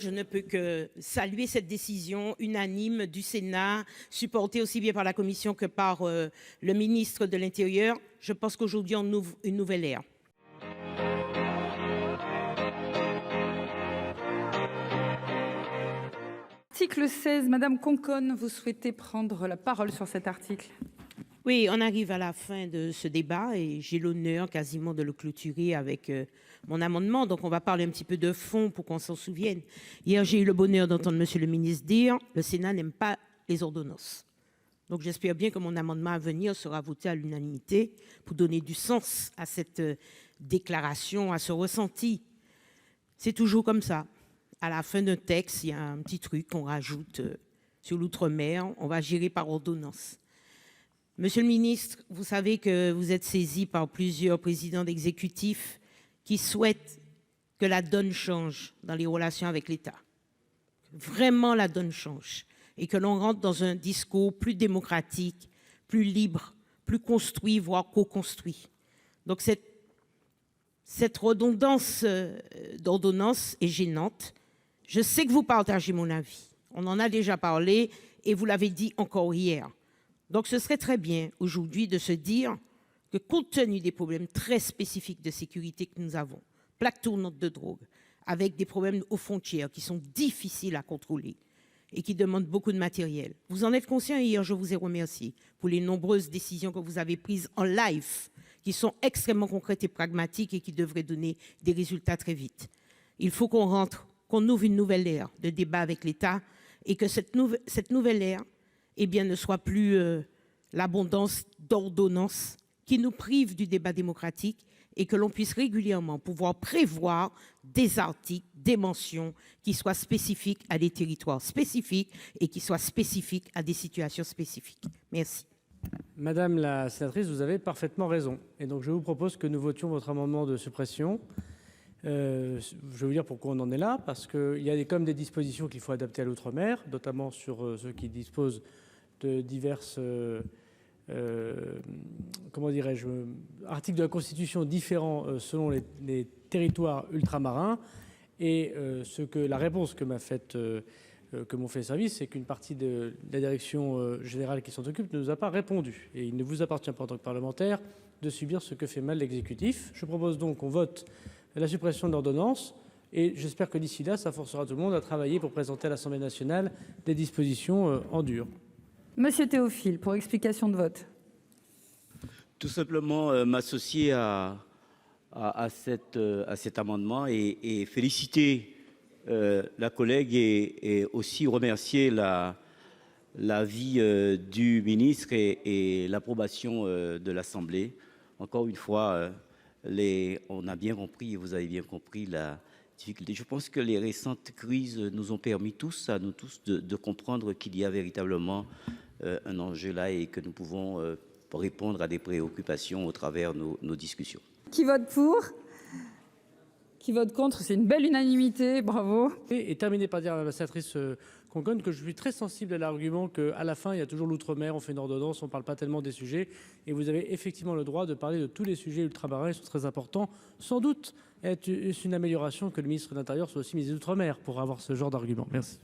Je ne peux que saluer cette décision unanime du Sénat, supportée aussi bien par la Commission que par le ministre de l'Intérieur. Je pense qu'aujourd'hui, on ouvre une nouvelle ère. Article 16, Madame Conconne, vous souhaitez prendre la parole sur cet article? Oui, on arrive à la fin de ce débat et j'ai l'honneur quasiment de le clôturer avec mon amendement. Donc, on va parler un petit peu de fond pour qu'on s'en souvienne. Hier, j'ai eu le bonheur d'entendre Monsieur le ministre dire « Le Sénat n'aime pas les ordonnances ». Donc, j'espère bien que mon amendement à venir sera voté à l'unanimité pour donner du sens à cette déclaration, à ce ressenti. C'est toujours comme ça. À la fin d'un texte, il y a un petit truc qu'on rajoute sur l'outre-mer. On va gérer par ordonnance. Monsieur le ministre, vous savez que vous êtes saisi par plusieurs présidents d'exécutifs qui souhaitent que la donne change dans les relations avec l'État. Vraiment, la donne change. Et que l'on rentre dans un discours plus démocratique, plus libre, plus construit, voire co-construit. Donc cette redondance d'ordonnance est gênante. Je sais que vous partagez mon avis. On en a déjà parlé et vous l'avez dit encore hier. Donc, ce serait très bien aujourd'hui de se dire que compte tenu des problèmes très spécifiques de sécurité que nous avons, plaques tournantes de drogue, avec des problèmes aux frontières qui sont difficiles à contrôler et qui demandent beaucoup de matériel. Vous en êtes conscient et hier, je vous ai remercié pour les nombreuses décisions que vous avez prises en live, qui sont extrêmement concrètes et pragmatiques et qui devraient donner des résultats très vite. Il faut qu'on ouvre une nouvelle ère de débat avec l'État et que cette nouvelle ère ne soit plus l'abondance d'ordonnances qui nous prive du débat démocratique et que l'on puisse régulièrement pouvoir prévoir des articles, des mentions qui soient spécifiques à des territoires spécifiques et qui soient spécifiques à des situations spécifiques. Merci. Madame la sénatrice, vous avez parfaitement raison. Et donc je vous propose que nous votions votre amendement de suppression. Je vais vous dire pourquoi on en est là, parce qu'il y a comme des dispositions qu'il faut adapter à l'outre-mer, notamment sur ceux qui disposent de diverses, comment dirais-je, articles de la Constitution différents selon les territoires ultramarins. Et la réponse que m'ont fait service, c'est qu'une partie de la direction générale qui s'en occupe ne nous a pas répondu. Et il ne vous appartient pas en tant que parlementaire de subir ce que fait mal l'exécutif. Je propose donc qu'on vote la suppression de l'ordonnance. Et j'espère que d'ici là, ça forcera tout le monde à travailler pour présenter à l'Assemblée nationale des dispositions en dur. Monsieur Théophile, pour explication de vote. Tout simplement m'associer à cet amendement et féliciter la collègue et aussi remercier l'avis du ministre et l'approbation de l'Assemblée. Encore une fois, on a bien compris et vous avez bien compris la difficulté. Je pense que les récentes crises nous ont permis à nous tous de comprendre qu'il y a véritablement un enjeu là et que nous pouvons répondre à des préoccupations au travers de nos discussions. Qui vote pour? Qui vote contre? C'est une belle unanimité, bravo. Et terminer par dire à la sénatrice Conconne que je suis très sensible à l'argument qu'à la fin, il y a toujours l'outre-mer, on fait une ordonnance, on ne parle pas tellement des sujets. Et vous avez effectivement le droit de parler de tous les sujets ultramarins, ils sont très importants. Sans doute est une amélioration que le ministre de l'Intérieur soit aussi ministre des Outre-mer pour avoir ce genre d'argument. Merci.